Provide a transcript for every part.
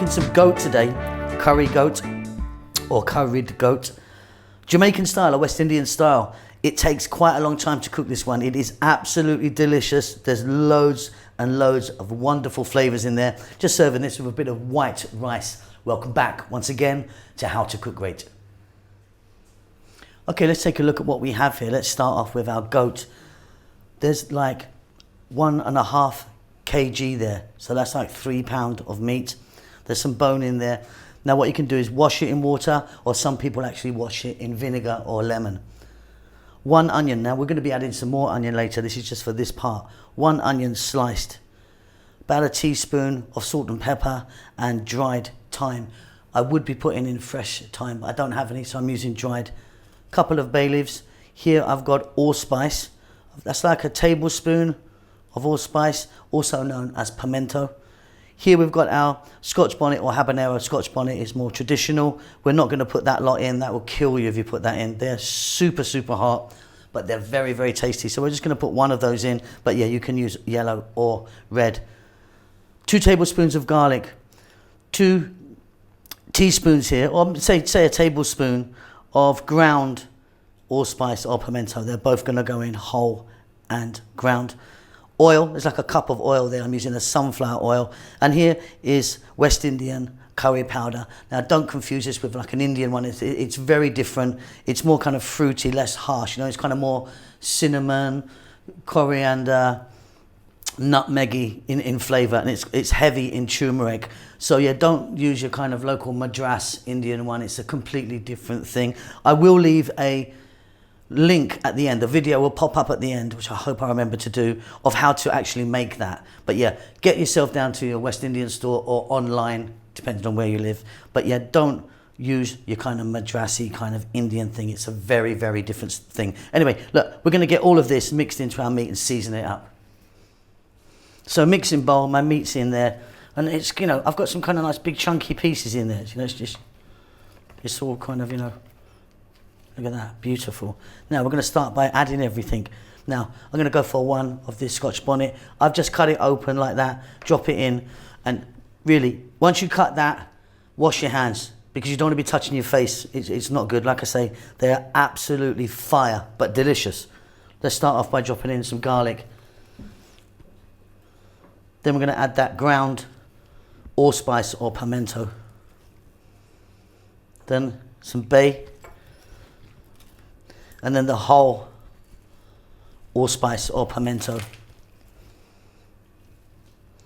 some goat today, curry goat or curried goat. Jamaican style or West Indian style. It takes quite a long time to cook this one. It is absolutely delicious. There's loads and loads of wonderful flavors in there. Just serving this with a bit of white rice. Welcome back once again to How to Cook Great. Okay, let's take a look at what we have here. Let's start off with our goat. There's like 1.5 kg there. So that's like 3 pounds of meat. There's some bone in there. Now what you can do is wash it in water, or some people actually wash it in vinegar or lemon. 1 onion. Now we're going to be adding some more onion later. This is just for this part. 1 onion sliced. About a teaspoon of salt and pepper and dried thyme. I would be putting in fresh thyme. I don't have any, so I'm using dried. Couple of bay leaves. Here I've got allspice. That's like a tablespoon of allspice, also known as pimento. Here we've got our scotch bonnet or habanero. Scotch bonnet is more traditional. We're not going to put that lot in. That will kill you if you put that in. They're super, super hot, but they're very, very tasty. So we're just going to put one of those in. But yeah, you can use yellow or red. 2 tablespoons of garlic. 2 teaspoons here, or say a tablespoon of ground allspice or pimento. They're both going to go in whole and ground. Oil, there's like a cup of oil there. I'm using the sunflower oil. And here is West Indian curry powder. Now don't confuse this with like an Indian one. It's very different. It's more kind of fruity, less harsh. You know, it's kind of more cinnamon, coriander, nutmeggy in flavor, and it's heavy in turmeric. So yeah, don't use your kind of local Madras Indian one. It's a completely different thing. I will leave a link at the end. The video will pop up at the end, which I hope I remember to do, of how to actually make that. But yeah, get yourself down to your West Indian store or online, depending on where you live. But yeah, don't use your kind of Madrasi kind of Indian thing. It's a very, very different thing. Anyway, look, we're going to get all of this mixed into our meat and season it up. So mixing bowl, my meat's in there, and it's, you know, I've got some kind of nice big chunky pieces in there. You know, it's all kind of, you know, look at that, beautiful. Now we're going to start by adding everything. Now I'm going to go for one of this scotch bonnet. I've just cut it open like that, drop it in, and really, once you cut that, wash your hands, because you don't want to be touching your face. It's not good. Like I say, they are absolutely fire, but delicious. Let's start off by dropping in some garlic. Then we're going to add that ground allspice or pimento. Then some bay. And then the whole allspice or pimento.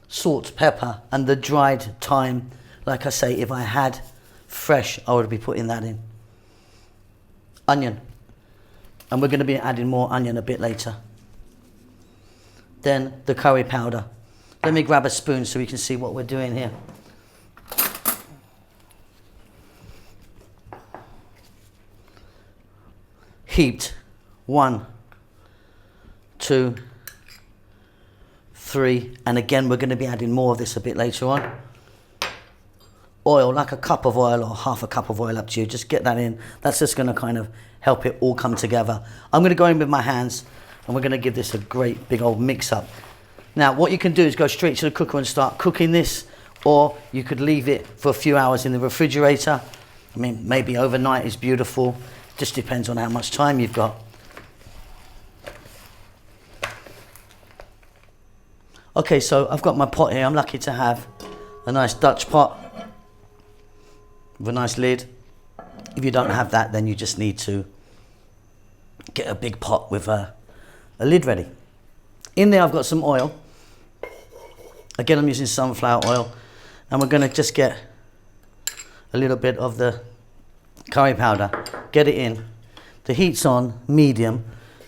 Salt, pepper, and the dried thyme. Like I say, if I had fresh, I would be putting that in. Onion. And we're going to be adding more onion a bit later. Then the curry powder. Let me grab a spoon so we can see what we're doing here. Heaped. 1, 2, 3, and again we're going to be adding more of this a bit later on. Oil, like a cup of oil or half a cup of oil, up to you. Just get that in. That's just going to kind of help it all come together. I'm going to go in with my hands, and we're going to give this a great big old mix up. Now what you can do is go straight to the cooker and start cooking this, or you could leave it for a few hours in the refrigerator. I mean, maybe overnight is beautiful. Just depends on how much time you've got. Okay, so I've got my pot here. I'm lucky to have a nice Dutch pot with a nice lid. If you don't have that, then you just need to get a big pot with a lid ready. In there I've got some oil. Again, I'm using sunflower oil, and we're going to just get a little bit of the curry powder, get it in. The heat's on medium,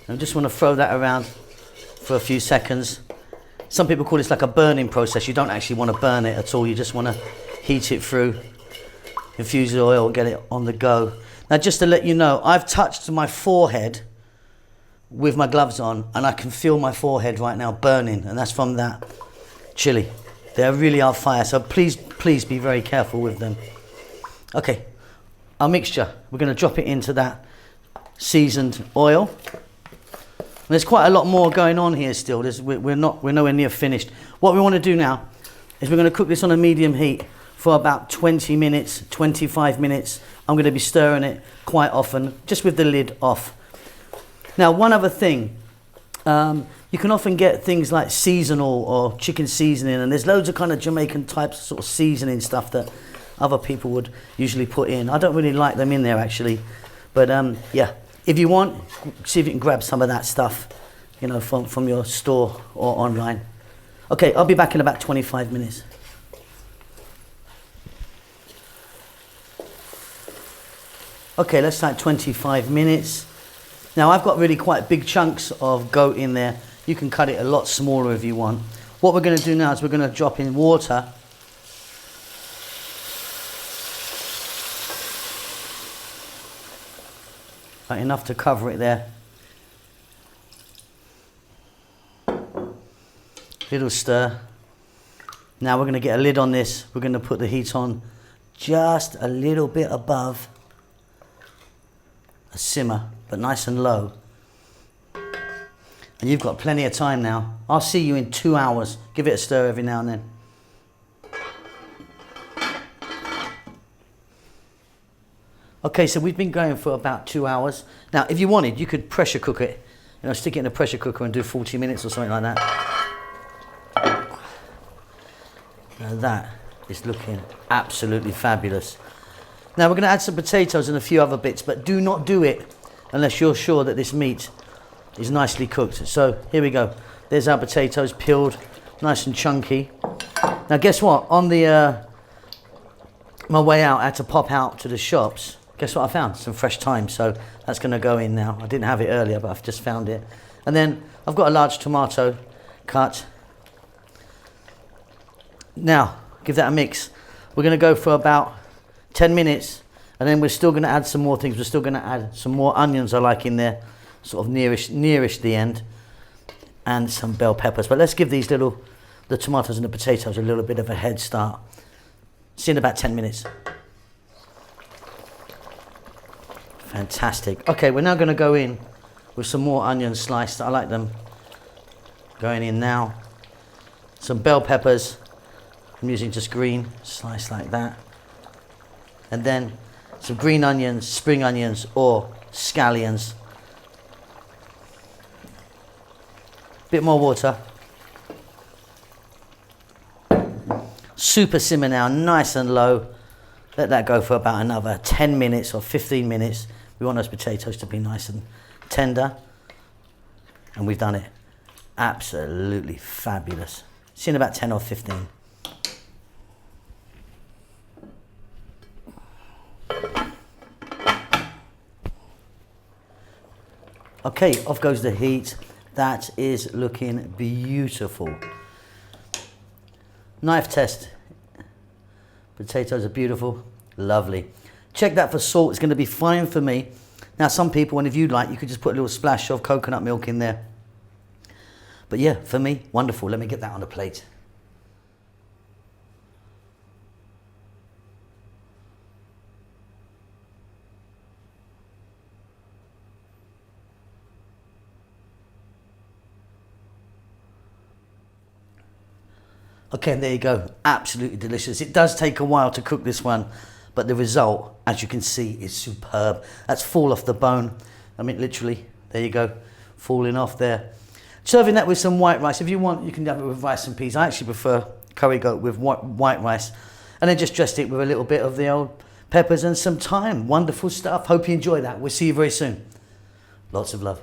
and I just want to throw that around for a few seconds. Some people call this like a burning process. You don't actually want to burn it at all. You just want to heat it through, infuse the oil, get it on the go. Now just to let you know, I've touched my forehead with my gloves on, and I can feel my forehead right now burning, and that's from that chili. They really are fire, so please be very careful with them. Okay, our mixture, we're going to drop it into that seasoned oil. There's quite a lot more going on here still. We're nowhere near finished. What we want to do now is we're going to cook this on a medium heat for about 20 minutes, 25 minutes. I'm going to be stirring it quite often, just with the lid off. Now, one other thing, you can often get things like seasonal or chicken seasoning, and there's loads of kind of Jamaican types of sort of seasoning stuff that other people would usually put in. I don't really like them in there actually, but yeah, if you want, see if you can grab some of that stuff, you know, from your store or online. Okay, I'll be back in about 25 minutes. Okay, let's start 25 minutes. Now I've got really quite big chunks of goat in there. You can cut it a lot smaller if you want. What we're going to do now is we're going to drop in water. Right, enough to cover it there. Little stir. Now we're going to get a lid on this. We're going to put the heat on just a little bit above a simmer, but nice and low. And you've got plenty of time now. I'll see you in 2 hours. Give it a stir every now and then. Okay, so we've been going for about 2 hours. Now, if you wanted, you could pressure cook it. You know, stick it in a pressure cooker and do 40 minutes or something like that. Now that is looking absolutely fabulous. Now we're going to add some potatoes and a few other bits, but do not do it unless you're sure that this meat is nicely cooked. So here we go. There's our potatoes peeled, nice and chunky. Now guess what? On the my way out, I had to pop out to the shops. Guess what I found? Some fresh thyme. So that's going to go in now. I didn't have it earlier, but I've just found it. And then I've got a large tomato cut. Now, give that a mix. We're going to go for about 10 minutes, and then we're still going to add some more things. We're still going to add some more onions I like in there, sort of nearish the end, and some bell peppers. But let's give these the tomatoes and the potatoes a little bit of a head start. See you in about 10 minutes. Fantastic. Okay, we're now going to go in with some more onions sliced. I like them going in now. Some bell peppers. I'm using just green, sliced like that. And then some green onions, spring onions, or scallions. Bit more water. Super simmer now, nice and low. Let that go for about another 10 minutes or 15 minutes. We want those potatoes to be nice and tender. And we've done it. Absolutely fabulous. See you in about 10 or 15. Okay, off goes the heat. That is looking beautiful. Knife test. Potatoes are beautiful, lovely. Check that for salt, it's going to be fine for me. Now some people, and if you'd like, you could just put a little splash of coconut milk in there. But yeah, for me, wonderful. Let me get that on a plate. Okay, and there you go. Absolutely delicious. It does take a while to cook this one, but the result, as you can see, is superb. That's fall off the bone. I mean, literally, there you go, falling off there. Serving that with some white rice. If you want, you can have it with rice and peas. I actually prefer curry goat with white rice. And then just dressed it with a little bit of the old peppers and some thyme. Wonderful stuff. Hope you enjoy that. We'll see you very soon. Lots of love.